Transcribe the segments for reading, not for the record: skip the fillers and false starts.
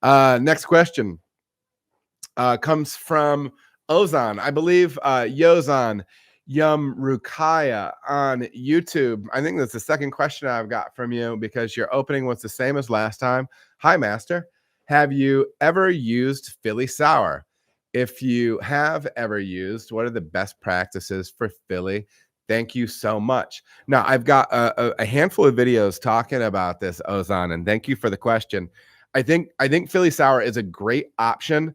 Next question comes from Ozan, I believe. Yozan Yum Rukaya on YouTube. I think that's the second question I've got from you, because your opening was the same as last time. Hi, Master. Have you ever used Philly Sour? If you have ever used, what are the best practices for Philly? Thank you so much. Now, I've got a handful of videos talking about this, Ozan, and thank you for the question. I think Philly Sour is a great option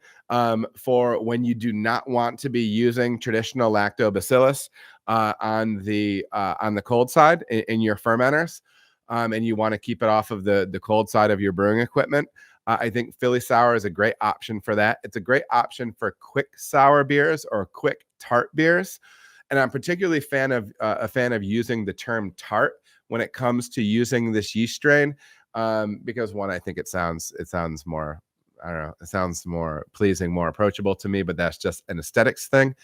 for when you do not want to be using traditional lactobacillus on the cold side in your fermenters, and you want to keep it off of the cold side of your brewing equipment. I think Philly Sour is a great option for that. It's a great option for quick sour beers or quick tart beers. And I'm particularly a fan of using the term tart when it comes to using this yeast strain, because one, I think it sounds more, I don't know, it sounds more pleasing, more approachable to me, but that's just an aesthetics thing.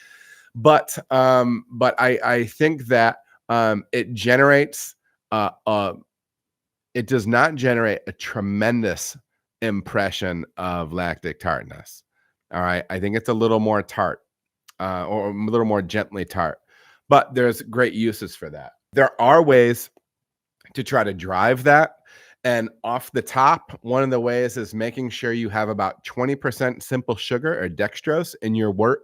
But I think that it generates it does not generate a tremendous impression of lactic tartness. All right, I think it's a little more tart. Or a little more gently tart, but there's great uses for that. There are ways to try to drive that. And off the top, one of the ways is making sure you have about 20% simple sugar or dextrose in your wort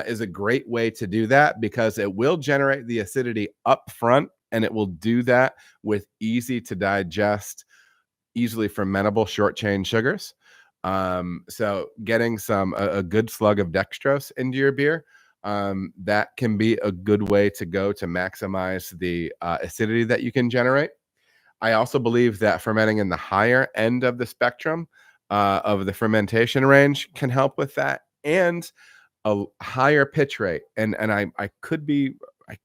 is a great way to do that, because it will generate the acidity up front, and it will do that with easy to digest, easily fermentable short chain sugars. So getting a good slug of dextrose into your beer, that can be a good way to go to maximize the acidity that you can generate. I also believe that fermenting in the higher end of the spectrum of the fermentation range can help with that, and a higher pitch rate. And I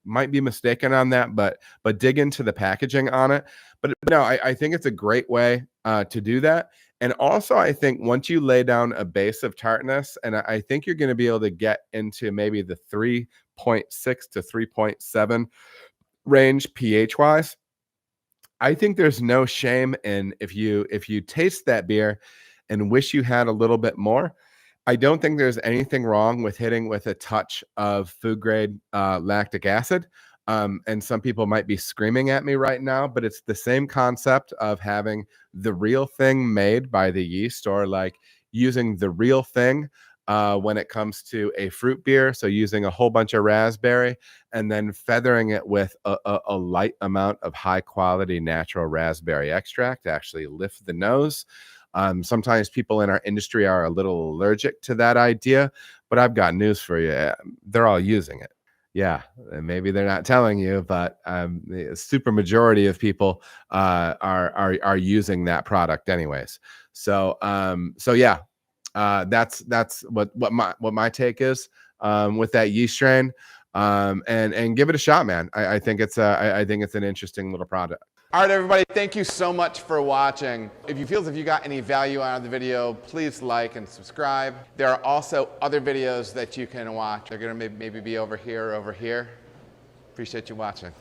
might be mistaken on that, but dig into the packaging on it. But no, I think it's a great way to do that. And also, I think once you lay down a base of tartness, and I think you're going to be able to get into maybe the 3.6 to 3.7 range pH wise. I think there's no shame in if you taste that beer and wish you had a little bit more. I don't think there's anything wrong with hitting with a touch of food grade lactic acid. And some people might be screaming at me right now, but it's the same concept of having the real thing made by the yeast, or like using the real thing when it comes to a fruit beer. So using a whole bunch of raspberry and then feathering it with a light amount of high quality natural raspberry extract to actually lift the nose. Sometimes people in our industry are a little allergic to that idea, but I've got news for you. They're all using it. Yeah, maybe they're not telling you, but the super majority of people are using that product anyways. So yeah, that's what my take is with that yeast strain. And give it a shot, man. I think it's an interesting little product. All right, everybody, thank you so much for watching. If you feel as if you got any value out of the video, please like and subscribe. There are also other videos that you can watch. They're gonna maybe be over here or over here. Appreciate you watching.